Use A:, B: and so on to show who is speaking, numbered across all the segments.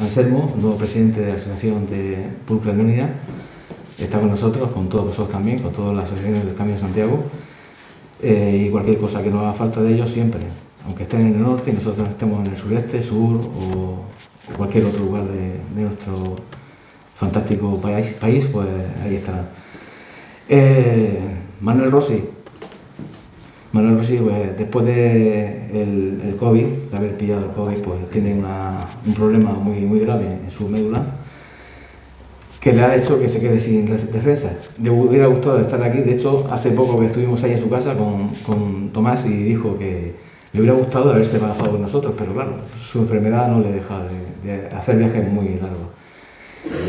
A: Anselmo, nuevo presidente de la Asociación de Púrpura de Unidad. Está con nosotros, con todos vosotros también, con todas las asociaciones del Camino de Santiago. Y cualquier cosa que nos haga falta de ellos siempre, aunque estén en el norte y nosotros estemos en el sureste, sur o cualquier otro lugar de nuestro fantástico país, pues ahí estarán. Manuel Rossi, pues, después del COVID, de haber pillado el COVID, pues tiene un problema muy grave en su médula que le ha hecho que se quede sin defensa. Le hubiera gustado estar aquí. De hecho, hace poco que estuvimos ahí en su casa con Tomás y dijo que le hubiera gustado haberse bajado con nosotros, pero claro, su enfermedad no le deja de hacer viajes muy largos.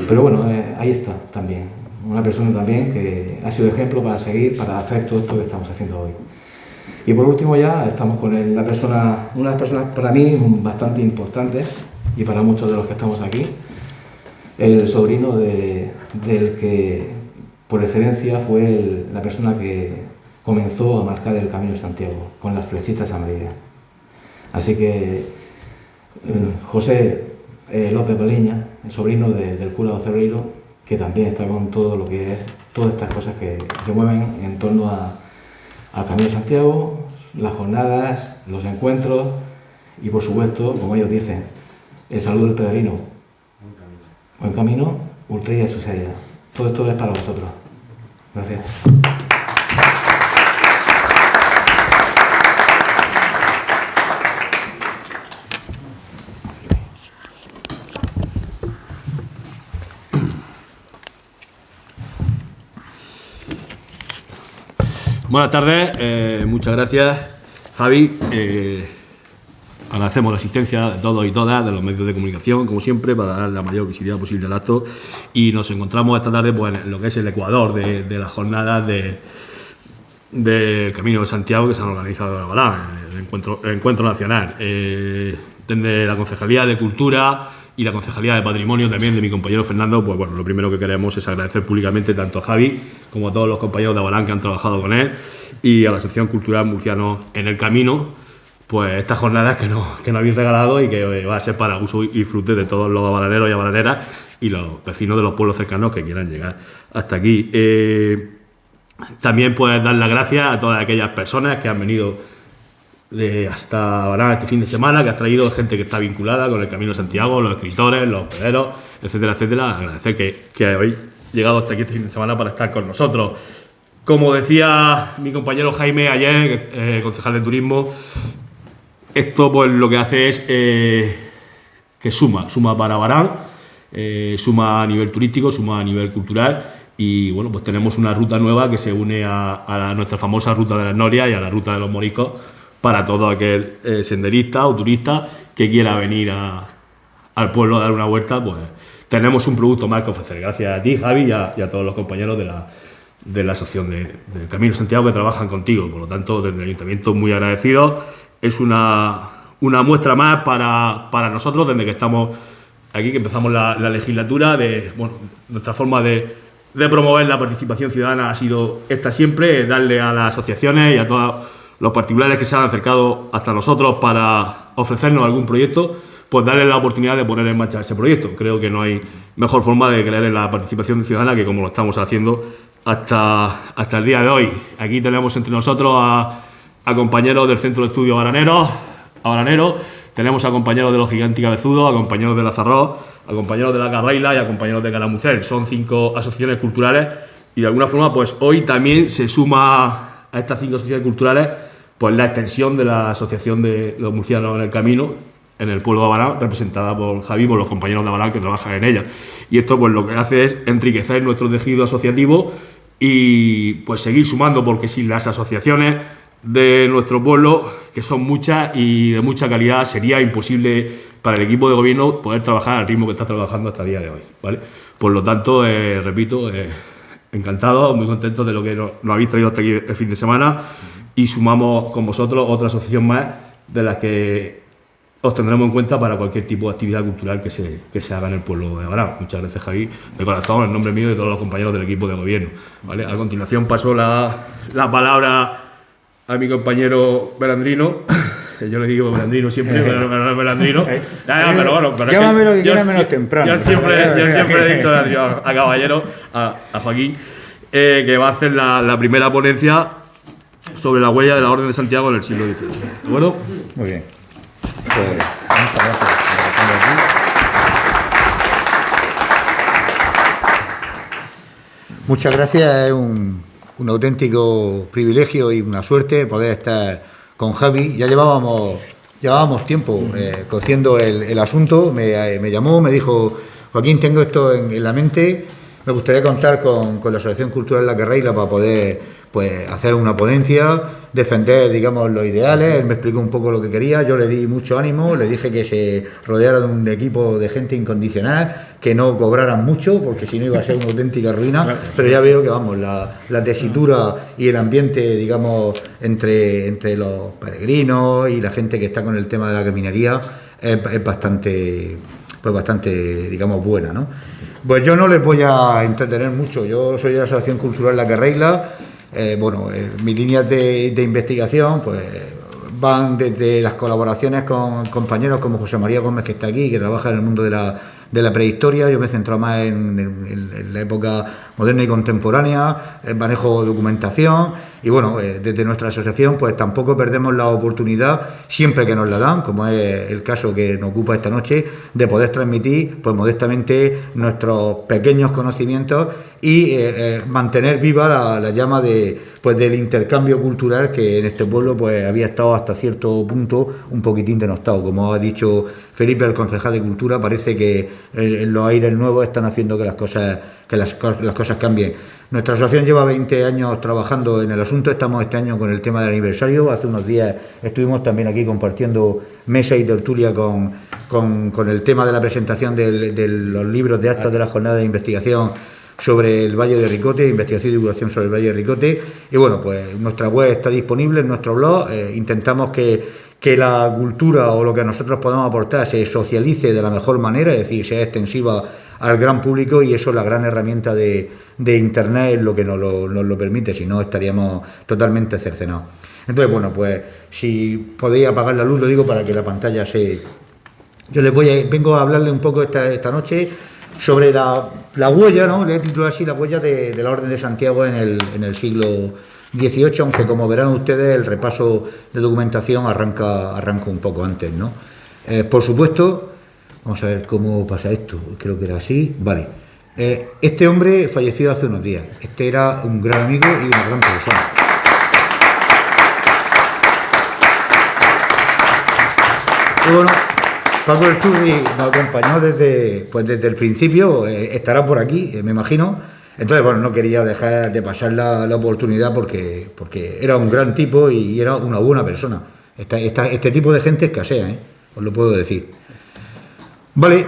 A: Pero bueno, ahí está también. Una persona también que ha sido ejemplo para seguir, para hacer todo esto que estamos haciendo hoy. Y por último ya estamos con una de las personas para mí bastante importantes y para muchos de los que estamos aquí, el sobrino del que por excelencia fue la persona que comenzó a marcar el Camino de Santiago con las flechitas amarillas. Así que José López Baliña, el sobrino del cura Ocerreiro, que también está con todo lo que es todas estas cosas que se mueven en torno al Camino de Santiago, las jornadas, los encuentros y por supuesto, como ellos dicen, el saludo del peregrino. Buen camino, Ultrilla y Suseria. Todo esto es para vosotros. Gracias.
B: Buenas tardes, muchas gracias, Javi. Agradecemos la asistencia de todos y todas de los medios de comunicación, como siempre, para dar la mayor visibilidad posible al acto. Y nos encontramos esta tarde pues, en lo que es el Ecuador de las jornadas del Camino de Santiago que se han organizado en Albalá, el encuentro nacional. Desde la Concejalía de Cultura y la Concejalía de Patrimonio también de mi compañero Fernando, pues bueno, lo primero que queremos es agradecer públicamente tanto a Javi como a todos los compañeros de Albalá que han trabajado con él y a la Asociación Cultural Murciano en el Camino, pues estas jornadas que nos habéis regalado y que va a ser para uso y disfrute de todos los abalaneros y abalaneras y los vecinos de los pueblos cercanos que quieran llegar hasta aquí. También pues dar las gracias a todas aquellas personas que han venido hasta Albalá este fin de semana, que ha traído gente que está vinculada con el Camino de Santiago, los escritores, los hosteleros, etcétera, etcétera. Agradecer que habéis llegado hasta aquí este fin de semana para estar con nosotros. Como decía mi compañero Jaime ayer, concejal de turismo, esto pues lo que hace es que suma para Albalá, suma a nivel turístico, suma a nivel cultural y bueno, pues tenemos una ruta nueva que se une a nuestra famosa ruta de las Norias y a la ruta de los Moriscos para todo aquel senderista o turista que quiera venir al pueblo a dar una vuelta. Pues tenemos un producto más que ofrecer. Gracias a ti, Javi, y a todos los compañeros de la asociación del Camino de Santiago que trabajan contigo. Por lo tanto, desde el Ayuntamiento muy agradecidos. Es una muestra más para nosotros desde que estamos aquí, que empezamos la legislatura. Nuestra forma de promover la participación ciudadana ha sido esta siempre, darle a las asociaciones y a todos los particulares que se han acercado hasta nosotros para ofrecernos algún proyecto, pues darles la oportunidad de poner en marcha ese proyecto. Creo que no hay mejor forma de creer en la participación ciudadana que como lo estamos haciendo hasta el día de hoy. Aquí tenemos entre nosotros a compañeros del Centro de Estudios Abalaneros, tenemos a compañeros de los Gigantes Cabezudos, a compañeros de Lazarrós, a compañeros de la Carraila y a compañeros de Calamucel. Son 5 asociaciones culturales y de alguna forma pues hoy también se suma a estas 5 asociaciones culturales pues la extensión de la Asociación de los Murcianos en el Camino en el pueblo de Albalá, representada por Javi, por los compañeros de Albalá que trabajan en ella. Y esto pues lo que hace es enriquecer nuestro tejido asociativo y pues seguir sumando, porque sin las asociaciones de nuestro pueblo, que son muchas y de mucha calidad, sería imposible para el equipo de gobierno poder trabajar al ritmo que está trabajando hasta el día de hoy, ¿vale? Por lo tanto, repito, encantado, muy contento de lo que nos habéis traído hasta aquí el fin de semana y sumamos con vosotros otra asociación más de las que os tendremos en cuenta para cualquier tipo de actividad cultural que se haga en el pueblo de Albalá. Muchas gracias, Javi, de corazón, en nombre mío y de todos los compañeros del equipo de gobierno, ¿vale? A continuación paso la palabra a mi compañero Belandrino Yo le digo Melandrino siempre, pero no es Melandrino. Pero bueno, pero
C: llámame lo que quieras menos temprano.
B: Yo siempre he dicho a Caballero, a Joaquín, que va a hacer la primera ponencia sobre la huella de la Orden de Santiago en el siglo XVIII. ¿De acuerdo?
C: Muy bien. Pues, muchas gracias. Muchas gracias, es un auténtico privilegio y una suerte poder estar con Javi. Ya llevábamos tiempo cociendo el asunto, me llamó, me dijo, Joaquín, tengo esto en la mente, me gustaría contar con la Asociación Cultural La Carreira para poder hacer una ponencia, defender, digamos, los ideales. Él me explicó un poco lo que quería, yo le di mucho ánimo, le dije que se rodeara de un equipo de gente incondicional, que no cobraran mucho, porque si no iba a ser una auténtica ruina, pero ya veo que, vamos, la tesitura y el ambiente, digamos, entre los peregrinos y la gente que está con el tema de la caminaría es bastante, digamos, buena, ¿no? Pues yo no les voy a entretener mucho, yo soy de la Asociación Cultural La Carreira. Mis líneas de investigación pues van desde las colaboraciones con compañeros como José María Gómez, que está aquí, que trabaja en el mundo de la prehistoria. Yo me he centrado más en la época moderna y contemporánea, en manejo de documentación, y bueno, desde nuestra asociación pues tampoco perdemos la oportunidad, siempre que nos la dan, como es el caso que nos ocupa esta noche, de poder transmitir pues modestamente nuestros pequeños conocimientos y mantener viva la llama del intercambio cultural, que en este pueblo pues había estado hasta cierto punto un poquitín denostado. Como ha dicho Felipe, el concejal de Cultura, parece que los aires nuevos están haciendo que las cosas cambien. Nuestra asociación lleva 20 años trabajando en el asunto, estamos este año con el tema del aniversario. Hace unos días estuvimos también aquí compartiendo mesa y tertulia con el tema de la presentación de los libros de actas de la jornada de investigación sobre el Valle de Ricote, investigación y divulgación sobre el Valle de Ricote. Y bueno, pues nuestra web está disponible en nuestro blog. Intentamos que la cultura o lo que nosotros podamos aportar se socialice de la mejor manera, es decir, sea extensiva al gran público, y eso, la gran herramienta de Internet, es lo que nos lo permite, si no estaríamos totalmente cercenados. Entonces, bueno, pues si podéis apagar la luz, lo digo para que la pantalla se... Yo vengo a hablarle un poco esta noche sobre la huella, ¿no? Le he titulado así, la huella de la Orden de Santiago en el siglo XVIII, aunque como verán ustedes, el repaso de documentación arranca un poco antes, ¿no? Por supuesto, vamos a ver cómo pasa esto, creo que era así, vale. Este hombre falleció hace unos días, este era un gran amigo y una gran persona. Y bueno, Paco Erchurri nos acompañó desde el principio, estará por aquí, me imagino. Entonces, bueno, no quería dejar de pasar la oportunidad porque era un gran tipo y era una buena persona. Este tipo de gente escasea, os lo puedo decir. Vale,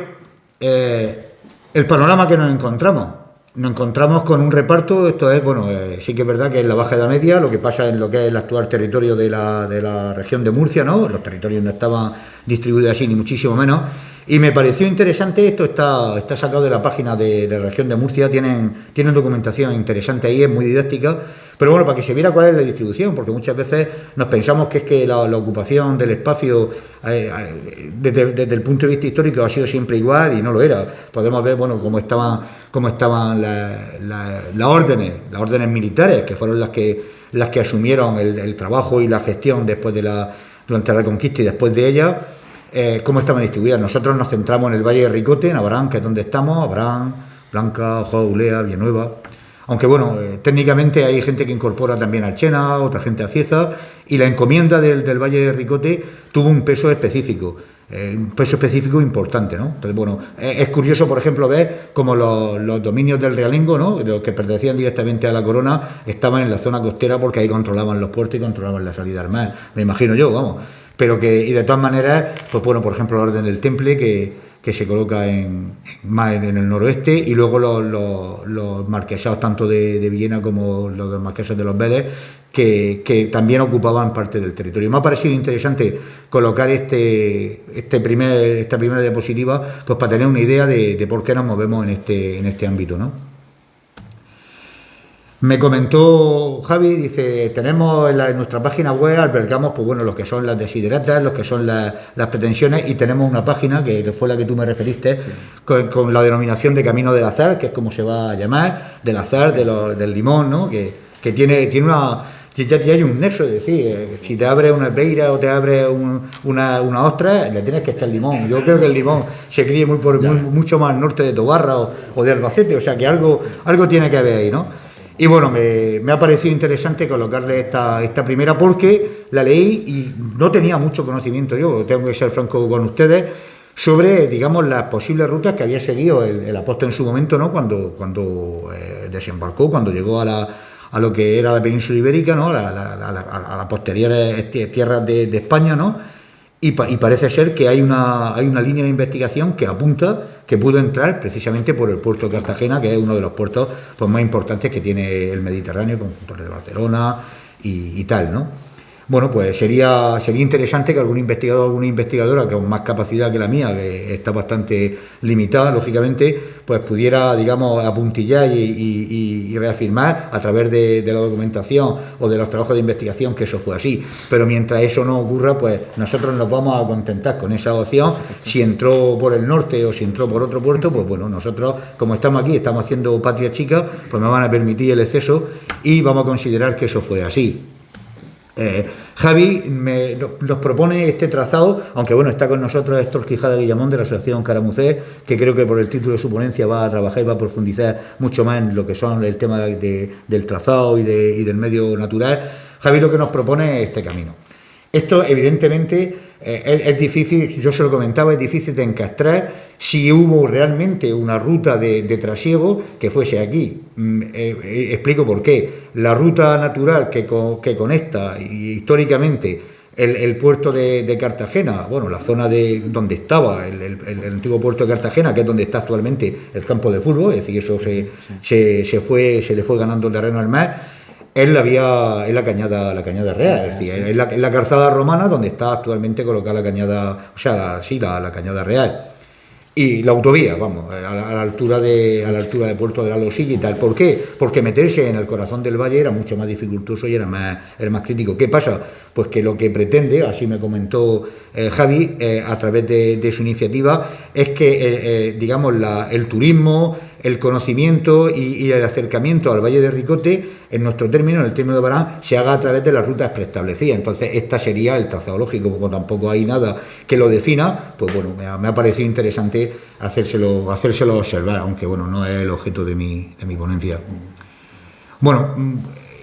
C: el panorama que nos encontramos con un reparto. Esto es, bueno, sí que es verdad que es la Baja Edad Media, lo que pasa en lo que es el actual territorio de la región de Murcia, ¿no? Los territorios no estaban distribuidos así, ni muchísimo menos. Y me pareció interesante, esto está sacado de la página de la región de Murcia, tienen documentación interesante ahí, es muy didáctica, pero bueno, para que se viera cuál es la distribución, porque muchas veces nos pensamos que es que la ocupación del espacio desde el punto de vista histórico ha sido siempre igual, y no lo era. Podemos ver, bueno, cómo estaban las órdenes militares, que fueron las que asumieron el trabajo y la gestión durante la Reconquista y después de ella. Cómo estaban distribuidas. Nosotros nos centramos en el Valle de Ricote, en Abraham, que es donde estamos, Abraham, Blanca, Ojos de Ulea, Villanueva. Aunque bueno, técnicamente hay gente que incorpora también a Alchena, otra gente a Cieza, y la encomienda del Valle de Ricote tuvo un peso específico importante, ¿no? Entonces, bueno, es curioso, por ejemplo, ver cómo los dominios del realengo, ¿no?, los que pertenecían directamente a la corona, estaban en la zona costera, porque ahí controlaban los puertos y controlaban la salida al mar, me imagino yo, vamos. Pero y de todas maneras, pues bueno, por ejemplo, la Orden del Temple, que se coloca más en el noroeste, y luego los marquesados tanto de Villena como los marqueses de los Vélez, que también ocupaban parte del territorio. Me ha parecido interesante colocar esta primera diapositiva, pues para tener una idea de por qué nos movemos en este ámbito, ¿no? Me comentó Javi, dice, tenemos en nuestra página web, albergamos pues bueno, lo que son las desideratas, lo que son las pretensiones, y tenemos una página, que fue la que tú me referiste, sí, con la denominación de Camino del Azar, que es como se va a llamar, del azar, del limón, ¿no? Que tiene una... Ya hay un nexo, es decir, si te abres una peira o te abres una ostra, le tienes que echar limón. Yo creo que el limón se críe mucho más al norte de Tobarra o de Albacete, o sea que algo tiene que haber ahí, ¿no? Y bueno, me ha parecido interesante colocarle esta primera, porque la leí y no tenía mucho conocimiento yo, tengo que ser franco con ustedes, sobre, digamos, las posibles rutas que había seguido el apóstol en su momento, ¿no? Cuando desembarcó, cuando llegó a lo que era la península ibérica, ¿no? A las posteriores tierras de España, ¿no? Y parece ser que hay una línea de investigación que apunta que pudo entrar precisamente por el puerto de Cartagena, que es uno de los puertos pues, más importantes que tiene el Mediterráneo, con Torres de Barcelona y tal, ¿no? Bueno, pues sería interesante que algún investigador o alguna investigadora con más capacidad que la mía, que está bastante limitada, lógicamente, pues pudiera, digamos, apuntillar y reafirmar a través de la documentación o de los trabajos de investigación que eso fue así. Pero mientras eso no ocurra, pues nosotros nos vamos a contentar con esa opción. Si entró por el norte o si entró por otro puerto, pues bueno, nosotros, como estamos aquí, estamos haciendo patria chica, pues me van a permitir el exceso y vamos a considerar que eso fue así. Javi nos propone este trazado, aunque bueno, está con nosotros Héctor Quijada Guillamón de la Asociación Caramucé, que creo que por el título de su ponencia va a trabajar y va a profundizar mucho más en lo que son el tema del trazado y del medio natural. Javi lo que nos propone es este camino. Esto evidentemente es difícil, yo se lo comentaba, es difícil de encastrar si hubo realmente una ruta de trasiego que fuese aquí. Explico por qué. La ruta natural que conecta históricamente el puerto de Cartagena, bueno, la zona donde estaba el antiguo puerto de Cartagena, que es donde está actualmente el campo de fútbol, es decir, eso se le fue ganando el terreno al mar. Es la cañada real, es decir, es la calzada romana donde está actualmente colocada la cañada, o sea, la cañada real. Y la autovía, vamos, a la altura de Puerto de la Losilla y tal. ¿Por qué? Porque meterse en el corazón del valle era mucho más dificultoso y era más crítico. ¿Qué pasa? Pues que lo que pretende, así me comentó Javi, a través de su iniciativa, es que, digamos, el turismo, el conocimiento y el acercamiento al Valle de Ricote, en nuestro término, en el término de Barán, se haga a través de las rutas preestablecidas. Entonces, esta sería el trazado lógico, como tampoco hay nada que lo defina, pues bueno, me ha parecido interesante hacérselo observar, aunque bueno, no es el objeto de mi ponencia. Bueno,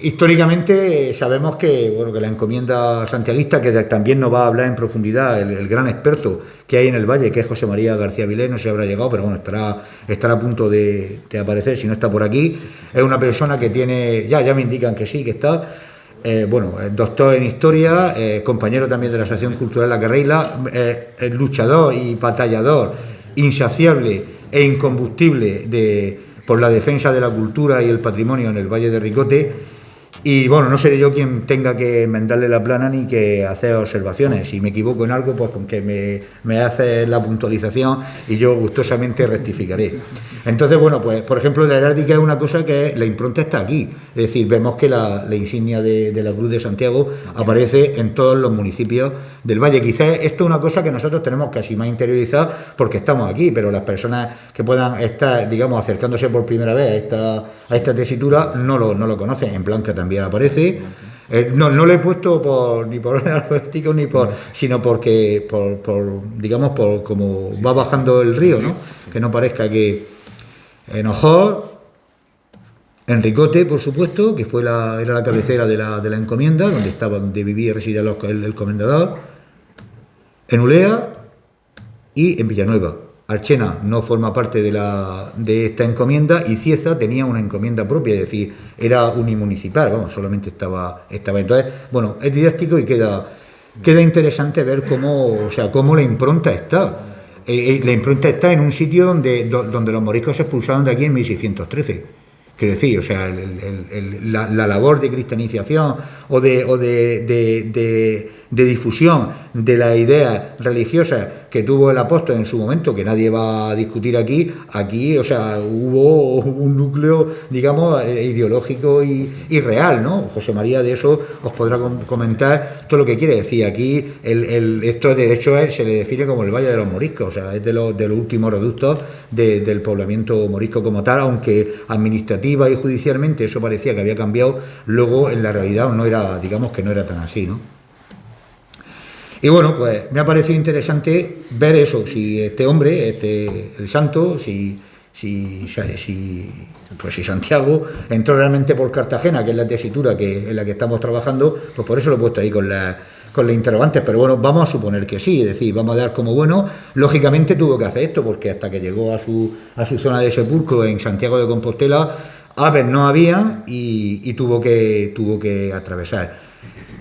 C: históricamente sabemos que la encomienda santiaguista, que también nos va a hablar en profundidad el gran experto que hay en el valle, que es José María García Vilés, no se habrá llegado, pero bueno, estará a punto de aparecer, si no está por aquí. Es una persona que tiene, ya me indican que sí, que está, doctor en historia, compañero también de la Asociación Cultural La Carreila, luchador y batallador insaciable e incombustible por la defensa de la cultura y el patrimonio en el Valle de Ricote. Y bueno, no seré yo quien tenga que enmendarle la plana ni que hacer observaciones. Si me equivoco en algo, pues con que me hace la puntualización y yo gustosamente rectificaré. Entonces, bueno, pues por ejemplo, la heráldica es una cosa que la impronta está aquí. Es decir, vemos que la insignia de la Cruz de Santiago aparece en todos los municipios del Valle. Quizás esto es una cosa que nosotros tenemos casi más interiorizada porque estamos aquí, pero las personas que puedan estar, digamos, acercándose por primera vez a esta tesitura no lo conocen. En Blanca también aparece. No le he puesto ni por orden alfabético sino porque digamos por cómo va bajando el río, ¿no? Que no parezca que en Ojor, en Ricote, por supuesto, que era la cabecera de la encomienda, donde vivía y residía el comendador, en Ulea y en Villanueva. Archena no forma parte de esta encomienda y Cieza tenía una encomienda propia, es decir, era unimunicipal, solamente estaba. Entonces, bueno, es didáctico y queda interesante ver cómo la impronta está. La impronta está en un sitio donde los moriscos se expulsaron de aquí en 1613. Quiero decir, o sea, la labor de cristianización o de de difusión de las ideas religiosas que tuvo el apóstol en su momento, que nadie va a discutir aquí, o sea, hubo un núcleo, digamos, ideológico y real, ¿no? José María de eso os podrá comentar todo lo que quiere decir. Aquí esto de hecho se le define como el Valle de los Moriscos, o sea, es de los últimos reductos del poblamiento morisco como tal, aunque administrativa y judicialmente eso parecía que había cambiado, luego en la realidad no era, digamos que no era tan así, ¿no? Y bueno, pues me ha parecido interesante ver eso, si este hombre, el santo, si Santiago entró realmente por Cartagena, que es la tesitura en la que estamos trabajando, pues por eso lo he puesto ahí con las interrogantes, pero bueno, vamos a suponer que sí, es decir, vamos a dar como bueno, lógicamente tuvo que hacer esto, porque hasta que llegó a su zona de sepulcro en Santiago de Compostela, aves no había y tuvo que atravesar.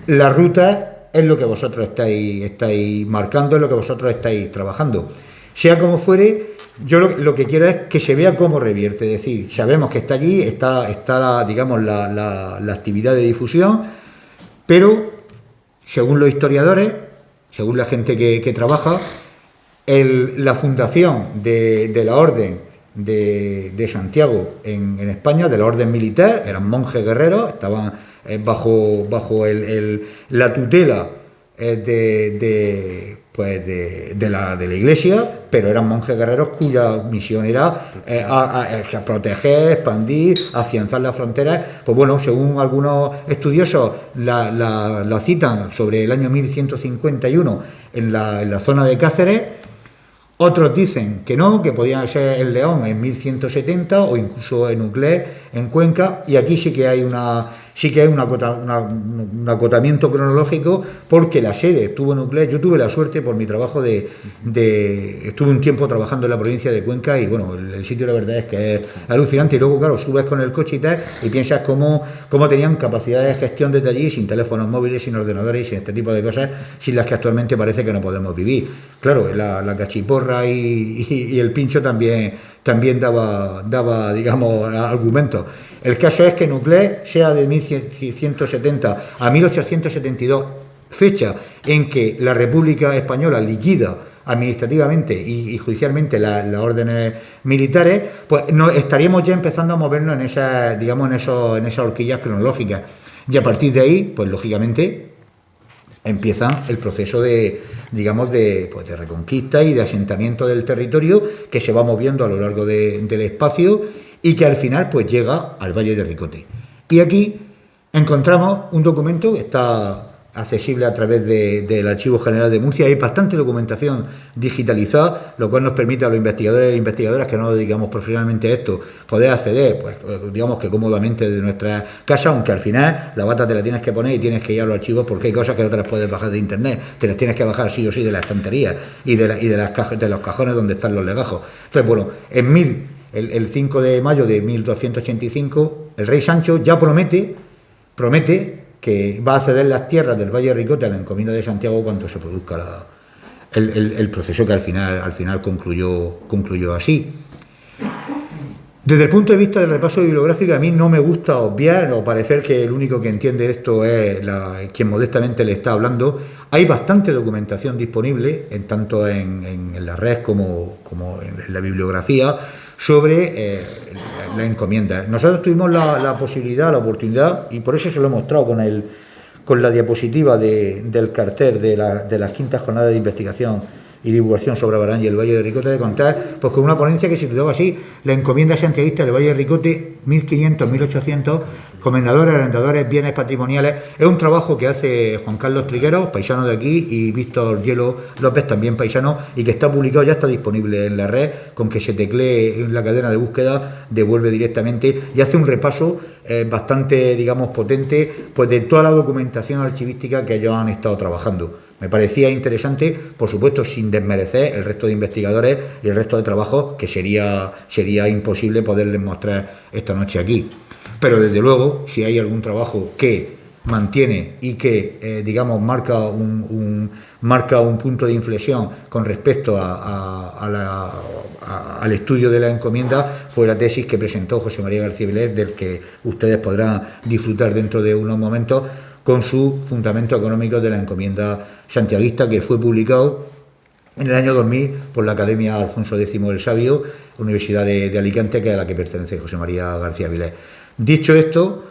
C: La ruta es lo que vosotros estáis marcando, es lo que vosotros estáis trabajando. Sea como fuere, yo lo que quiero es que se vea cómo revierte, es decir, sabemos que está allí, está digamos, la actividad de difusión, pero según los historiadores, según la gente que trabaja, la fundación de la Orden de Santiago en España, de la Orden militar, eran monjes guerreros, estaban bajo la tutela de la Iglesia, pero eran monjes guerreros cuya misión era proteger, expandir, afianzar las fronteras. Pues bueno, según algunos estudiosos la citan sobre el año 1151 en la zona de Cáceres. Otros dicen que no, que podían ser en León en 1170 o incluso en Uclés, en Cuenca, y aquí sí que hay un acotamiento cronológico, porque la sede estuvo en Uclés. Yo tuve la suerte por mi trabajo estuve un tiempo trabajando en la provincia de Cuenca y bueno, el sitio la verdad es que es alucinante, y luego claro, subes con el coche y tal y piensas cómo tenían capacidad de gestión desde allí, sin teléfonos móviles, sin ordenadores y sin este tipo de cosas, sin las que actualmente parece que no podemos vivir. Claro, la cachiporra y el pincho también daba digamos argumentos. El caso es que Uclés, sea de 1170 a 1872, fecha en que la República Española liquida administrativamente y judicialmente las órdenes militares, pues estaríamos ya empezando a movernos en esas, digamos, en esas horquillas cronológicas. Y a partir de ahí, pues lógicamente empieza el proceso de reconquista y de asentamiento del territorio, que se va moviendo a lo largo del espacio y que al final pues llega al Valle de Ricote. Y aquí encontramos un documento que está accesible a través del Archivo General de Murcia. Hay bastante documentación digitalizada, lo cual nos permite a los investigadores e investigadoras que no nos dedicamos profesionalmente a esto poder acceder, pues digamos que cómodamente de nuestra casa, aunque al final la bata te la tienes que poner y tienes que ir a los archivos, porque hay cosas que no te las puedes bajar de internet, te las tienes que bajar sí o sí de la estantería y de los cajones donde están los legajos. Entonces, bueno, el 5 de mayo de 1285, el rey Sancho ya promete que va a ceder las tierras del Valle de Ricote a la encomienda de Santiago cuando se produzca el proceso, que al final concluyó así. Desde el punto de vista del repaso bibliográfico, a mí no me gusta obviar o parecer que el único que entiende esto es quien modestamente le está hablando. Hay bastante documentación disponible, tanto en la red como en la bibliografía, sobre la encomienda. Nosotros tuvimos la posibilidad, la oportunidad, y por eso se lo he mostrado con la diapositiva del cartel de las quintas jornadas de investigación y divulgación sobre Abarán y el Valle de Ricote, de contar pues con una ponencia que se titulaba así: la encomienda santiaguista del Valle de Ricote 1500-1800, comendadores, arrendadores, bienes patrimoniales. Es un trabajo que hace Juan Carlos Trigueros, paisano de aquí, y Víctor Hielo López, también paisano, y que está publicado, ya está disponible en la red, con que se teclee en la cadena de búsqueda, devuelve directamente, y hace un repaso bastante, digamos, potente, pues de toda la documentación archivística que ellos han estado trabajando. Me parecía interesante, por supuesto, sin desmerecer el resto de investigadores y el resto de trabajos, que sería imposible poderles mostrar esta noche aquí. Pero desde luego, si hay algún trabajo que mantiene y que, digamos, marca un punto de inflexión con respecto al estudio de la encomienda, fue la tesis que presentó José María García Vilés, del que ustedes podrán disfrutar dentro de unos momentos, con sus fundamentos económicos de la encomienda santiaguista, que fue publicado en el año 2000 por la Academia Alfonso X el Sabio, Universidad de Alicante, que es a la que pertenece José María García Vilés. Dicho esto,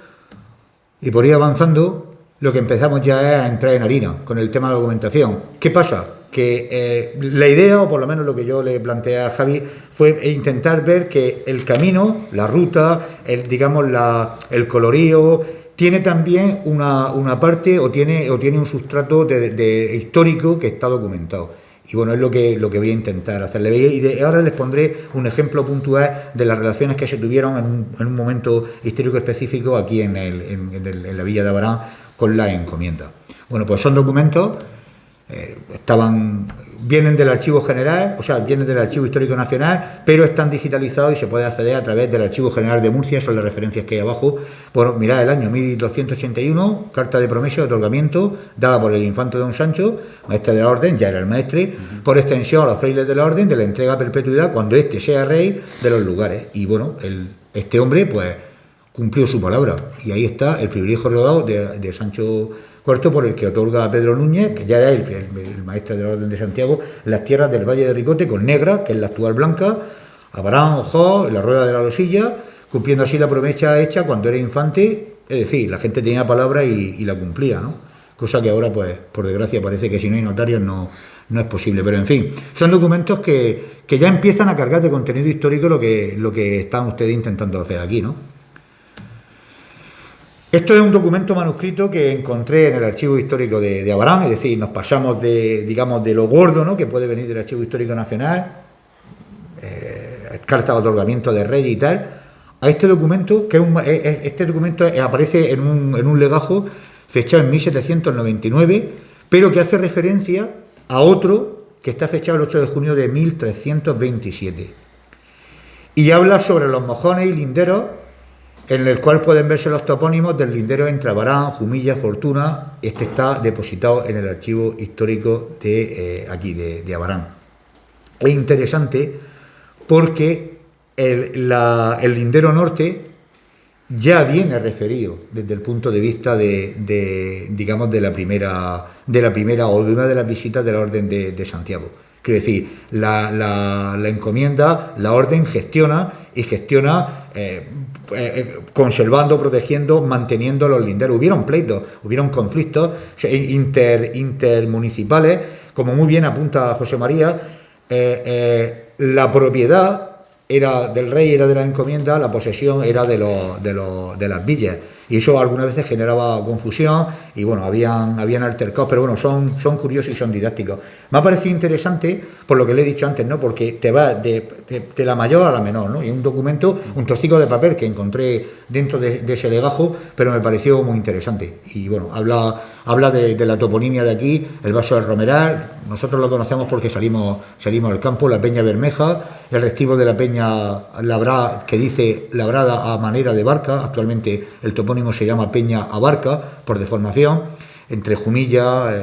C: y por ir avanzando, lo que empezamos ya es a entrar en harina con el tema de la documentación. ¿Qué pasa? Que la idea, o por lo menos lo que yo le planteé a Javi, fue intentar ver que el camino, la ruta, el colorío, tiene también una parte o tiene un sustrato de histórico que está documentado. Y bueno, es lo que voy a intentar hacerle. Y ahora les pondré un ejemplo puntual de las relaciones que se tuvieron en un momento histórico específico aquí en la villa de Abarán con la encomienda. Bueno, pues son documentos, vienen del Archivo General, o sea, vienen del Archivo Histórico Nacional, pero están digitalizados y se puede acceder a través del Archivo General de Murcia, son las referencias que hay abajo. Bueno, mirad, el año 1281, carta de promesa de otorgamiento dada por el infante don Sancho, maestre de la orden, ya era el maestre, por extensión a los frailes de la orden, de la entrega a perpetuidad cuando éste sea rey de los lugares. Y bueno, este hombre, pues, cumplió su palabra, y ahí está el privilegio rodado de Sancho IV, por el que otorga a Pedro Núñez, que ya es el maestre de la Orden de Santiago, las tierras del Valle de Ricote con Negra, que es la actual Blanca, Abarán, Ojó, la Rueda de la Losilla, cumpliendo así la promesa hecha cuando era infante, es decir, la gente tenía palabra y la cumplía, ¿no? Cosa que ahora, pues, por desgracia, parece que si no hay notarios no es posible, pero en fin, son documentos que ya empiezan a cargar de contenido histórico lo que están ustedes intentando hacer aquí, ¿no? Esto es un documento manuscrito que encontré en el Archivo Histórico de Abarán, es decir, nos pasamos de lo gordo, ¿no?, que puede venir del Archivo Histórico Nacional, carta de otorgamiento de rey y tal, a este documento, este documento aparece en un legajo fechado en 1799, pero que hace referencia a otro que está fechado el 8 de junio de 1327. Y habla sobre los mojones y linderos, en el cual pueden verse los topónimos del lindero entre Abarán, Jumilla, Fortuna. Este está depositado en el archivo histórico de Abarán. Es interesante porque el lindero norte ya viene referido desde el punto de vista de la primera o de una de las visitas de la Orden de Santiago. Quiero decir, la encomienda, la orden gestiona conservando, protegiendo, manteniendo los linderos. Hubieron pleitos, hubieron conflictos intermunicipales, como muy bien apunta José María. La propiedad era del rey, era de la encomienda, la posesión era de las villas. Y eso algunas veces generaba confusión y bueno, habían altercados, pero bueno, son curiosos y son didácticos. Me ha parecido interesante por lo que le he dicho antes, ¿no? Porque te va de la mayor a la menor, ¿no? Y un documento, un trocico de papel que encontré dentro de ese legajo, pero me pareció muy interesante. Y bueno, habla de la toponimia de aquí, el Vaso del Romeral. Nosotros lo conocemos porque salimos al campo, la Peña Bermeja, el restivo de la Peña Labrada, que dice labrada a manera de barca. Actualmente el topónimo se llama Peña Abarca, por deformación, entre Jumilla,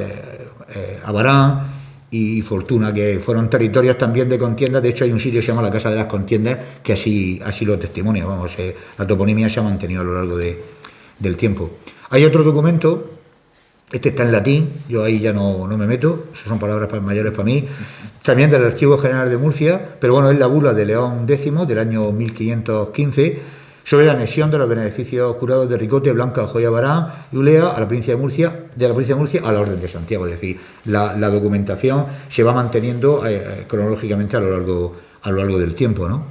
C: Abarán y Fortuna, que fueron territorios también de contienda. De hecho, hay un sitio que se llama la Casa de las Contiendas, que así lo testimonia. Vamos, la toponimia se ha mantenido a lo largo del tiempo. Hay otro documento. Este está en latín, yo ahí ya no me meto, esas son palabras mayores para mí, también del Archivo General de Murcia, pero bueno, es la bula de León X del año 1515 sobre la anexión de los beneficios jurados de Ricote, Blanca, Joya, Abarán y Ulea a la provincia de Murcia, a la Orden de Santiago. Es decir, la documentación se va manteniendo cronológicamente a lo largo del tiempo, ¿no?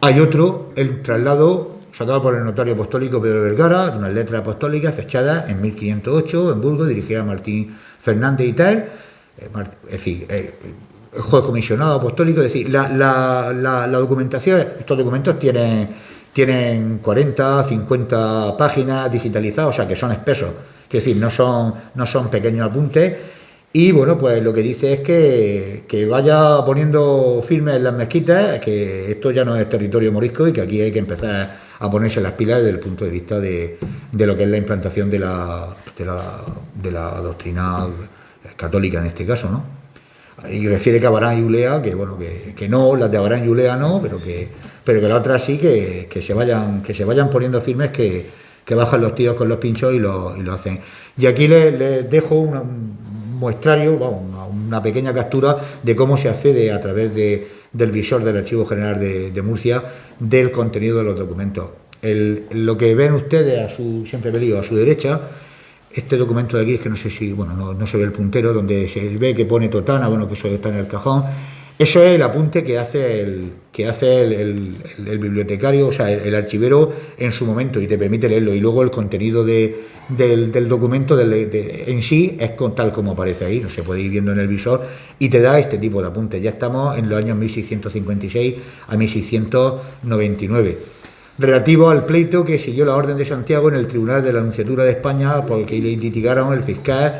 C: Hay otro, el traslado sacado por el notario apostólico Pedro Vergara, de unas letras apostólicas fechadas en 1508 en Burgos, dirigida a Martín Fernández y tal, en fin, el juez comisionado apostólico. Es decir, la documentación, estos documentos tienen 40, 50 páginas digitalizadas, o sea que son espesos, es decir, no son pequeños apuntes. Y bueno, pues lo que dice es que vaya poniendo firmes en las mezquitas, que esto ya no es territorio morisco y que aquí hay que empezar a ponerse las pilas desde el punto de vista de lo que es la implantación de la doctrina católica en este caso, ¿no? Y refiere que Abarán y Ulea, que bueno, que no, las de Abarán y Ulea no, pero que las otras sí, que se vayan poniendo firmes, que que bajan los tíos con los pinchos y lo hacen. Y aquí les dejo un muestrario, una pequeña captura de cómo se accede a través del visor del Archivo General de Murcia del contenido de los documentos. Lo que ven ustedes, siempre me digo, a su derecha, este documento de aquí, es que no sé si, no se ve el puntero, donde se ve que pone Totana, que eso está en el cajón. Eso es el apunte que hace el bibliotecario, o sea, el archivero en su momento, y te permite leerlo. Y luego el contenido del documento en sí es tal como aparece ahí, no se puede ir viendo en el visor, y te da este tipo de apuntes. Ya estamos en los años 1656 a 1699. Relativo al pleito que siguió la Orden de Santiago en el Tribunal de la Nunciatura de España, porque le litigaron el fiscal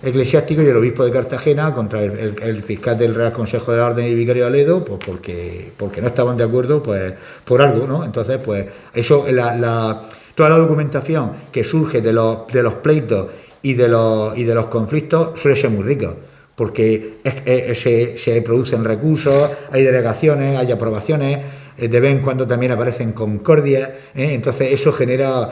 C: eclesiástico y el obispo de Cartagena contra el fiscal del Real Consejo de la Orden y el vicario de Aledo, pues porque no estaban de acuerdo, pues por algo, ¿no? Entonces, pues eso, toda la documentación que surge de los pleitos y de los conflictos suele ser muy rica, porque se producen recursos, hay delegaciones, hay aprobaciones, de vez en cuando también aparecen concordias, entonces eso genera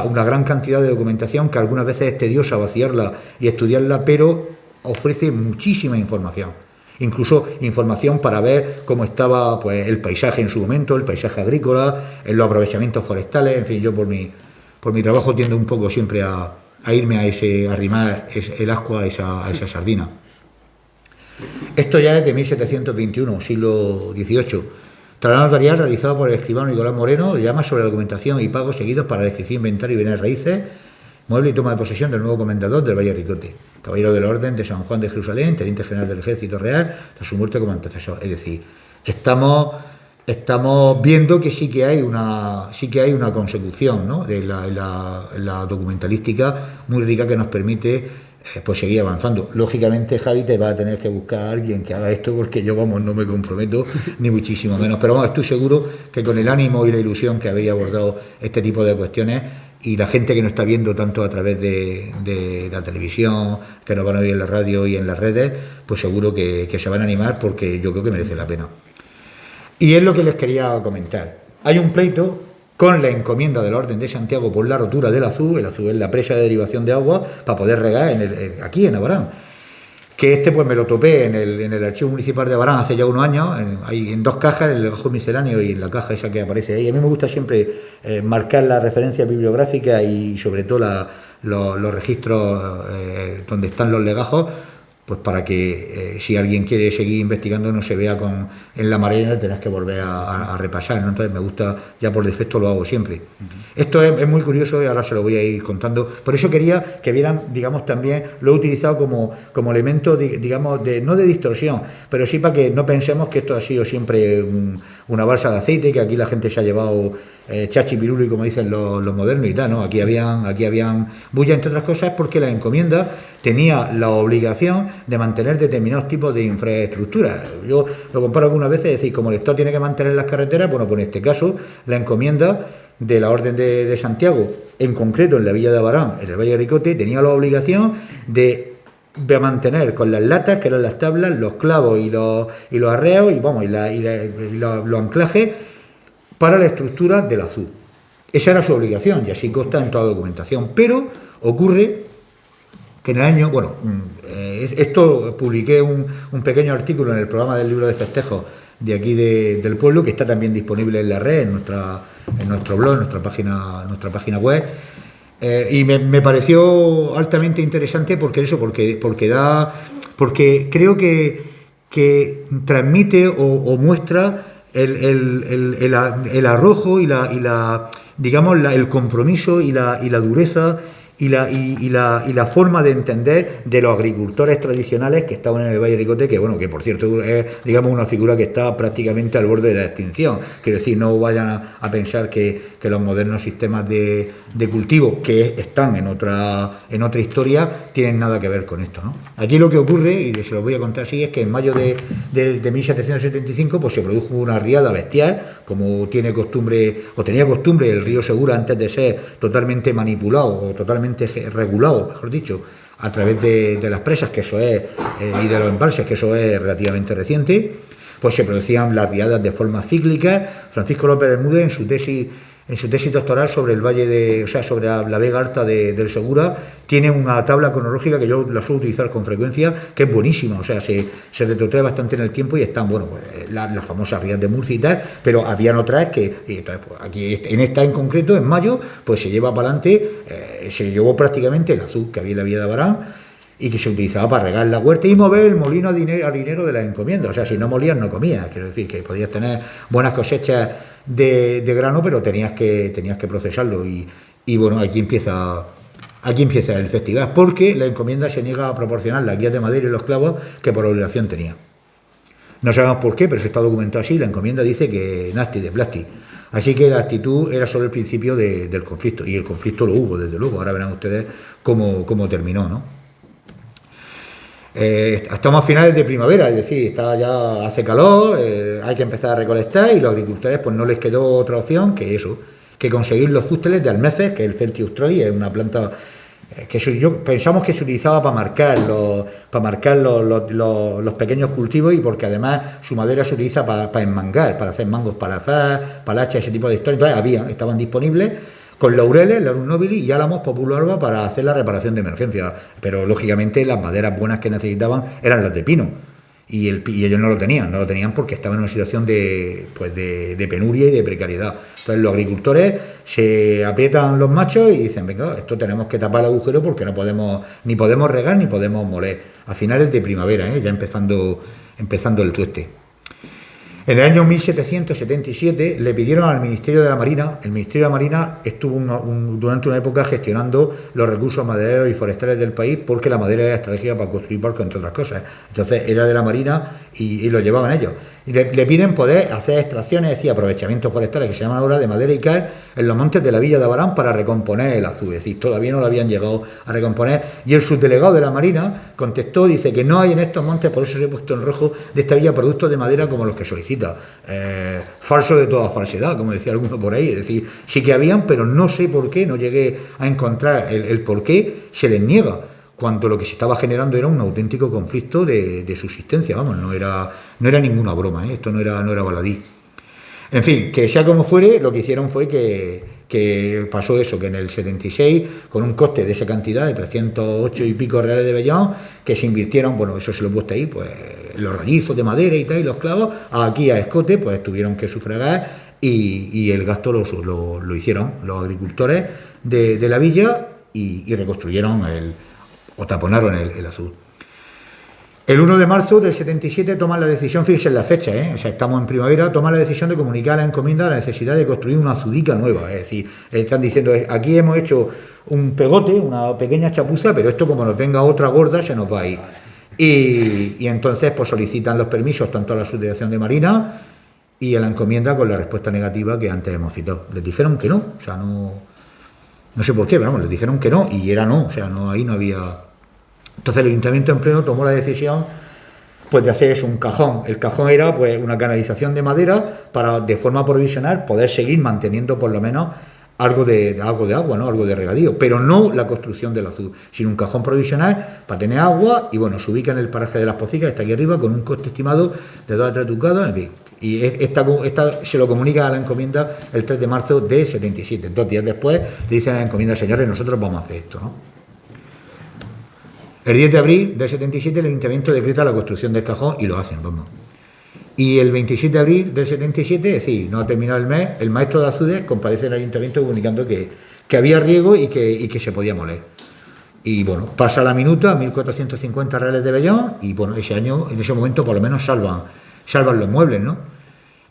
C: una gran cantidad de documentación que algunas veces es tediosa vaciarla y estudiarla, pero ofrece muchísima información, incluso información para ver cómo estaba pues el paisaje en su momento, el paisaje agrícola, los aprovechamientos forestales. En fin, yo por mi trabajo tiendo un poco siempre a irme a arrimar el ascua a esa sardina. Esto ya es de 1721, siglo XVIII. Tras notarial realizado por el escribano Nicolás Moreno, llama sobre la documentación y pagos seguidos para descripción, inventario y bienes raíces, mueble y toma de posesión del nuevo comendador del Valle Ricote, caballero de la Orden de San Juan de Jerusalén, teniente general del Ejército Real, tras su muerte como antecesor. Es decir, estamos viendo que sí que hay una consecución, ¿no?, de la documentalística muy rica que nos permite pues seguir avanzando. Lógicamente, Javi, te va a tener que buscar a alguien que haga esto, porque yo, no me comprometo, ni muchísimo menos. Pero estoy seguro que con el ánimo y la ilusión que habéis abordado este tipo de cuestiones, y la gente que nos está viendo tanto a través de la televisión, que nos van a oír en la radio y en las redes, pues seguro que se van a animar, porque yo creo que merece la pena. Y es lo que les quería comentar. Hay un pleito con la encomienda de la Orden de Santiago por la rotura del Azú. El Azú es la presa de derivación de agua para poder regar aquí en Abarán. Que pues me lo topé en el Archivo Municipal de Abarán hace ya unos años, en dos cajas, en el legajo misceláneo y en la caja esa que aparece ahí. A mí me gusta siempre marcar las referencias bibliográficas y sobre todo los registros donde están los legajos, pues para que si alguien quiere seguir investigando no se vea en la marea y tenés que volver a repasar, ¿no? Entonces me gusta, ya por defecto lo hago siempre. Esto es muy curioso y ahora se lo voy a ir contando. Por eso quería que vieran, también lo he utilizado como elemento, no de distorsión, pero sí para que no pensemos que esto ha sido siempre una balsa de aceite, que aquí la gente se ha llevado chachi piruli, como dicen los modernos y tal, ¿no? Aquí habían bulla, entre otras cosas, porque la encomienda tenía la obligación de mantener determinados tipos de infraestructura. Yo lo comparo algunas veces, es decir, como el Estado tiene que mantener las carreteras, pues en este caso la encomienda de la Orden de Santiago, en concreto en la villa de Abarán, en el Valle de Ricote, tenía la obligación de mantener con las latas, que eran las tablas, los clavos y los arreos y los anclajes para la estructura del Azú. Esa era su obligación y así consta en toda la documentación. Pero ocurre que en el año, esto publiqué un pequeño artículo en el programa del libro de festejos de aquí del pueblo, que está también disponible en la red, en nuestro blog, en nuestra página web, y me pareció altamente interesante porque creo que transmite o muestra el arrojo y el compromiso y la dureza y la forma de entender de los agricultores tradicionales que estaban en el Valle de Ricote, que por cierto es una figura que está prácticamente al borde de la extinción. Quiero decir, no vayan a pensar que los modernos sistemas de cultivo, que están en otra historia, tienen nada que ver con esto, ¿no? Aquí lo que ocurre, y se lo voy a contar así, es que en mayo de 1775 pues se produjo una riada bestial, como tenía costumbre el río Segura antes de ser totalmente manipulado o totalmente regulado, mejor dicho, a través de las presas, que eso es, y de los embalses, que eso es relativamente reciente. Pues se producían las riadas de forma cíclica. Francisco López Bermúdez, en su tesis en su tesis doctoral sobre el valle de, o sea, sobre la Vega Alta del Segura, tiene una tabla cronológica que yo la suelo utilizar con frecuencia, que es buenísima, o sea, se retrotrae bastante en el tiempo y están, bueno, pues, las famosas rías de Murcia y tal, pero habían otras que, y entonces, pues, aquí en esta en concreto, en mayo, pues se lleva para adelante, se llevó prácticamente el azul que había en la Villa de Abarán, y que se utilizaba para regar la huerta y mover el molino harinero de las encomiendas. O sea, si no molías, no comías. Quiero decir que podías tener buenas cosechas de grano, pero tenías que procesarlo. Y bueno, aquí empieza el festival, porque la encomienda se niega a proporcionar las guías de madera y los clavos que por obligación tenía. No sabemos por qué, pero se está documentado así. La encomienda dice que nasti de plasti. Así que la actitud era solo el principio del conflicto. Y el conflicto lo hubo, desde luego. Ahora verán ustedes cómo terminó, ¿no? Estamos a finales de primavera, es decir, ya hace calor, hay que empezar a recolectar y los agricultores pues no les quedó otra opción que eso, que conseguir los fústeles de almefes, que es el Celtis australis, es una planta que pensamos que se utilizaba para marcar los pequeños cultivos y porque además su madera se utiliza para enmangar, para hacer mangos, para azar, para hacha, ese tipo de historias. Entonces estaban disponibles con laureles, Laurus nobilis y álamos popular para hacer la reparación de emergencia, pero lógicamente las maderas buenas que necesitaban eran las de pino y ellos no lo tenían porque estaban en una situación de penuria y de precariedad. Entonces los agricultores se aprietan los machos y dicen, venga, esto tenemos que tapar el agujero porque no podemos ni podemos regar ni podemos moler. A finales de primavera, ya empezando el tueste. En el año 1777 le pidieron al Ministerio de la Marina, el Ministerio de la Marina estuvo durante una época gestionando los recursos madereros y forestales del país porque la madera era estratégica para construir barcos, entre otras cosas. Entonces era de la Marina y lo llevaban ellos. Y le piden poder hacer extracciones, es decir, aprovechamientos forestales que se llaman ahora de madera y cal en los montes de la Villa de Abarán para recomponer el azul. Es decir, todavía no lo habían llegado a recomponer. Y el subdelegado de la Marina contestó, dice que no hay en estos montes, por eso se ha puesto en rojo, de esta villa productos de madera como los que solicitan. Falso de toda falsedad, como decía alguno por ahí, es decir, sí que habían, pero no sé por qué, no llegué a encontrar el por qué se les niega, cuando lo que se estaba generando era un auténtico conflicto de subsistencia, vamos, no era ninguna broma, esto no era baladí. En fin, que sea como fuere, lo que hicieron fue que pasó eso, que en el 76, con un coste de esa cantidad, de 308 y pico reales de vellón, que se invirtieron, bueno, eso se lo he puesto ahí, pues los rollizos de madera y tal, y los clavos, aquí a escote, pues tuvieron que sufragar y el gasto lo hicieron los agricultores de la villa y reconstruyeron o taponaron el azul. El 1 de marzo del 77 toman la decisión, fíjense en la fecha, o sea, estamos en primavera, toman la decisión de comunicar a la encomienda la necesidad de construir una azudica nueva. Es decir, están diciendo, aquí hemos hecho un pegote, una pequeña chapuza, pero esto como nos venga otra gorda se nos va a ir. Y entonces pues solicitan los permisos tanto a la subdelegación de Marina y a la encomienda con la respuesta negativa que antes hemos citado. Les dijeron que no, o sea, no sé por qué, pero vamos, les dijeron que no y era no, o sea, ahí no había... Entonces el Ayuntamiento en pleno tomó la decisión pues de hacer eso, un cajón. El cajón era pues una canalización de madera para de forma provisional poder seguir manteniendo por lo menos algo de agua, ¿no? Algo de regadío, pero no la construcción del azul, sino un cajón provisional para tener agua y bueno, se ubica en el paraje de las Pocicas, está aquí arriba, con un coste estimado de 2 a 3 ducados, en fin. Y esta se lo comunica a la encomienda el 3 de marzo de 77. 2 días después le dicen a la encomienda, señores, nosotros vamos a hacer esto, ¿no? El 10 de abril del 77 el Ayuntamiento decreta la construcción del cajón y lo hacen, vamos. Y el 27 de abril del 77, es decir, no ha terminado el mes, el maestro de azudes comparece en el Ayuntamiento comunicando que había riego y que se podía moler. Y bueno, pasa la minuta, 1.450 reales de vellón, y bueno, en ese momento por lo menos salvan los muebles, ¿no?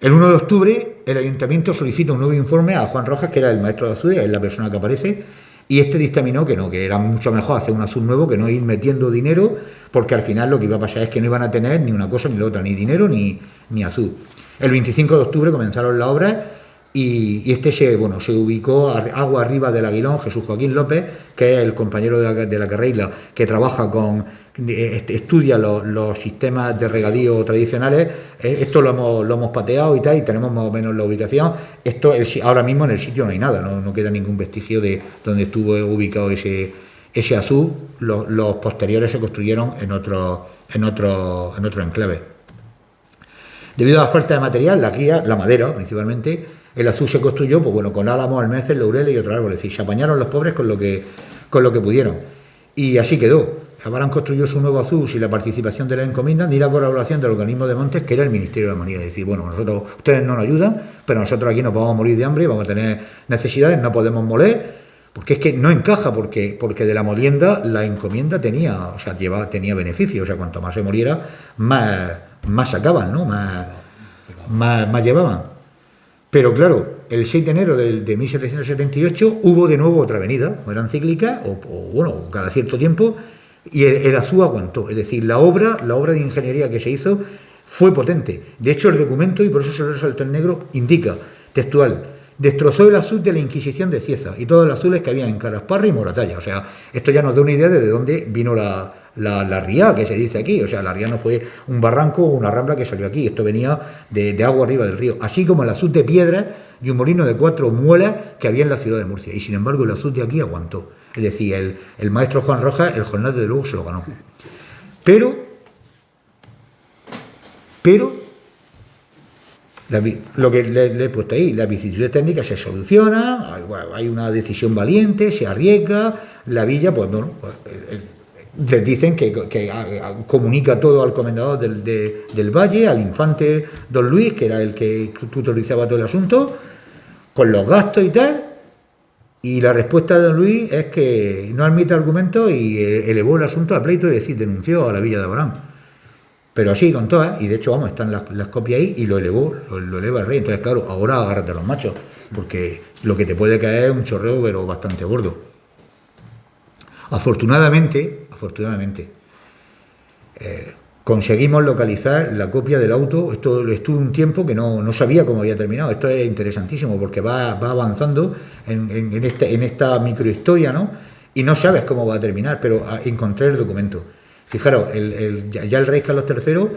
C: El 1 de octubre el Ayuntamiento solicita un nuevo informe a Juan Rojas, que era el maestro de azudes, es la persona que aparece, y este dictaminó que no, que era mucho mejor hacer un azul nuevo que no ir metiendo dinero, porque al final lo que iba a pasar es que no iban a tener ni una cosa ni la otra, ni dinero ni azul. El 25 de octubre comenzaron las obras y se ubicó agua arriba del Aguilón, Jesús Joaquín López, que es el compañero de la carreira que trabaja estudia los sistemas de regadío tradicionales. Esto lo hemos pateado y tal, y tenemos más o menos la ubicación. Ahora mismo en el sitio no hay nada, no queda ningún vestigio de donde estuvo ubicado ese azul. Los posteriores se construyeron en otro enclave. Debido a la falta de material, la guía, la madera principalmente, el azud se construyó pues bueno, con álamos, almeces, laureles y otros árboles. Y se apañaron los pobres con lo que pudieron. Y así quedó. Abarán construyó su nuevo azud sin la participación de la encomienda ni la colaboración del organismo de montes, que era el Ministerio de la Manera. Es decir, bueno, ustedes no nos ayudan, pero nosotros aquí nos vamos a morir de hambre, vamos a tener necesidades, no podemos moler, porque es que no encaja, porque de la molienda la encomienda tenía beneficio. O sea, cuanto más se muriera, más sacaban, ¿no? Más llevaban. Pero claro, el 6 de enero de 1778 hubo de nuevo otra venida, o eran cíclicas, o cada cierto tiempo, y el azud aguantó. Es decir, la obra de ingeniería que se hizo fue potente. De hecho, el documento, y por eso se lo resaltó en negro, indica, textual, destrozó el azud de la Inquisición de Cieza y todos los azules que había en Calasparra y Moratalla. O sea, esto ya nos da una idea de dónde vino la ría, que se dice aquí. O sea, la ría no fue un barranco o una rambla que salió aquí. Esto venía de agua arriba del río. Así como el azud de piedra y un molino de 4 muelas que había en la ciudad de Murcia. Y sin embargo, el azud de aquí aguantó. Es decir, el maestro Juan Rojas, el jornal de luego se lo ganó. Pero lo que le he puesto ahí, las vicisitudes técnicas se solucionan, hay una decisión valiente, se arriesga, la villa, pues bueno, les dicen que comunica todo al comendador del Valle, al infante don Luis, que era el que tutorizaba todo el asunto, con los gastos y tal, y la respuesta de don Luis es que no admite argumentos y elevó el asunto a pleito, es decir, denunció a la villa de Abarán. Pero así, con todas, y de hecho, vamos, están las copias ahí, y lo eleva el rey. Entonces, claro, ahora agárrate a los machos, porque lo que te puede caer es un chorreo, pero bastante gordo. Afortunadamente, conseguimos localizar la copia del auto. Esto lo estuve un tiempo que no sabía cómo había terminado. Esto es interesantísimo, porque va avanzando en esta microhistoria, ¿no? Y no sabes cómo va a terminar, pero encontré el documento. Fijaros, ya el rey Carlos III,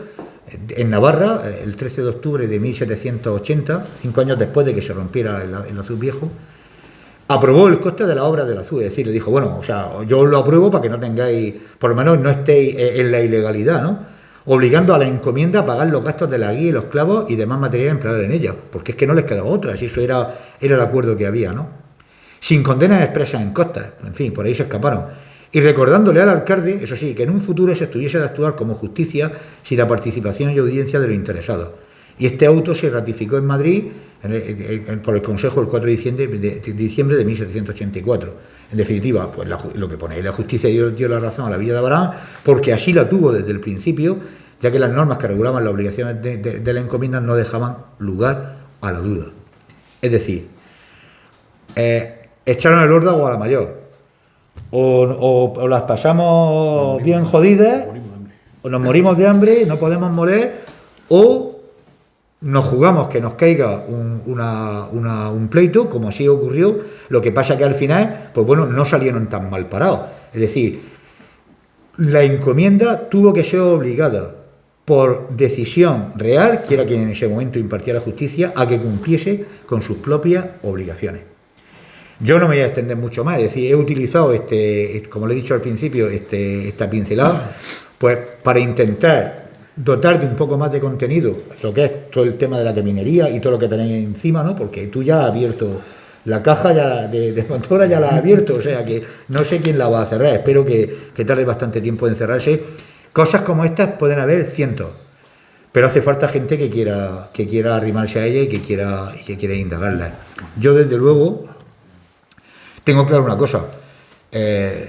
C: en Navarra, el 13 de octubre de 1780, 5 años después de que se rompiera el azud viejo, aprobó el coste de la obra del azud. Es decir, le dijo, bueno, o sea, yo lo apruebo para que no tengáis, por lo menos no estéis en la ilegalidad, ¿no? Obligando a la encomienda a pagar los gastos de la guía y los clavos y demás material empleado en ella, porque es que no les quedaba otra, si eso era el acuerdo que había, ¿no? Sin condenas expresas en costas, en fin, por ahí se escaparon. Y recordándole al alcalde, eso sí, que en un futuro se estuviese de actuar como justicia sin la participación y audiencia de los interesados. Y este auto se ratificó en Madrid por el Consejo el 4 de diciembre de 1784. En definitiva, pues lo que pone ahí, la justicia dio la razón a la villa de Abarán, porque así la tuvo desde el principio, ya que las normas que regulaban las obligaciones de la encomienda no dejaban lugar a la duda. Es decir, echaron el órdago a la mayor. O las pasamos bien jodidas, o nos morimos de hambre, no podemos moler, o nos jugamos que nos caiga un pleito, como así ocurrió. Lo que pasa que al final, pues bueno, no salieron tan mal parados. Es decir, la encomienda tuvo que ser obligada por decisión real, que era quien en ese momento impartía la justicia, a que cumpliese con sus propias obligaciones. Yo no me voy a extender mucho más, es decir, he utilizado, como le he dicho al principio, esta pincelada, pues para intentar dotar de un poco más de contenido lo que es todo el tema de la minería y todo lo que tenéis encima, ¿no? Porque tú ya has abierto la caja ya de Pandora, ya la has abierto, o sea que no sé quién la va a cerrar, espero que tarde bastante tiempo en cerrarse. Cosas como estas pueden haber cientos, pero hace falta gente que quiera arrimarse a ella y que quiera indagarla. Yo desde luego tengo claro una cosa,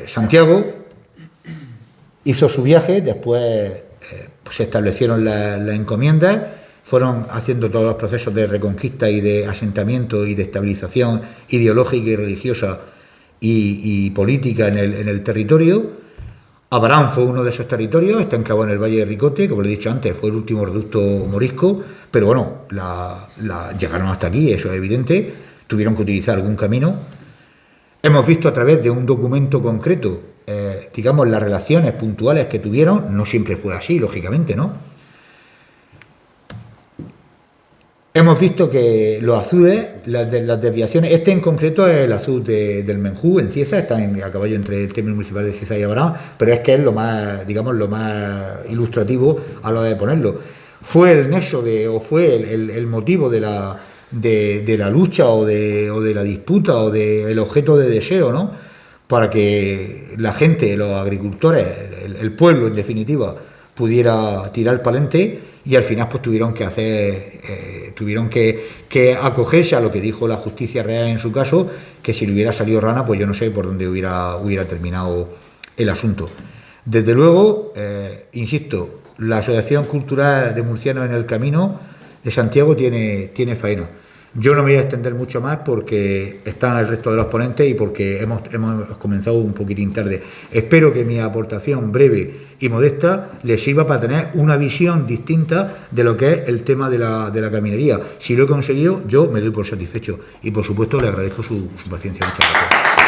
C: Santiago hizo su viaje, después pues se establecieron las encomiendas, fueron haciendo todos los procesos de reconquista y de asentamiento y de estabilización ideológica y religiosa y política en el territorio. Abarán fue uno de esos territorios, está enclavado en el Valle de Ricote, como le he dicho antes, fue el último reducto morisco, pero bueno, llegaron hasta aquí, eso es evidente, tuvieron que utilizar algún camino. Hemos visto a través de un documento concreto, digamos, las relaciones puntuales que tuvieron. No siempre fue así, lógicamente, ¿no? Hemos visto que los azudes, las desviaciones, en concreto es el azud del Menjú, en Cieza, está a caballo entre el término municipal de Cieza y Abarán, pero es que es lo más, digamos, lo más ilustrativo a la hora de ponerlo. fue el nexo o fue el motivo de la lucha o de la disputa o del objeto de deseo, ¿no? Para que la gente, los agricultores, el pueblo en definitiva, pudiera tirar para adelante, y al final pues tuvieron que acogerse a lo que dijo la justicia real en su caso, que si le hubiera salido rana, pues yo no sé por dónde hubiera terminado el asunto. Desde luego, insisto, la Asociación Cultural de Murcianos en el Camino de Santiago tiene faena. Yo no me voy a extender mucho más porque están el resto de los ponentes y porque hemos comenzado un poquitín tarde. Espero que mi aportación breve y modesta les sirva para tener una visión distinta de lo que es el tema de la caminería. Si lo he conseguido, yo me doy por satisfecho y por supuesto le agradezco su paciencia. Muchas gracias.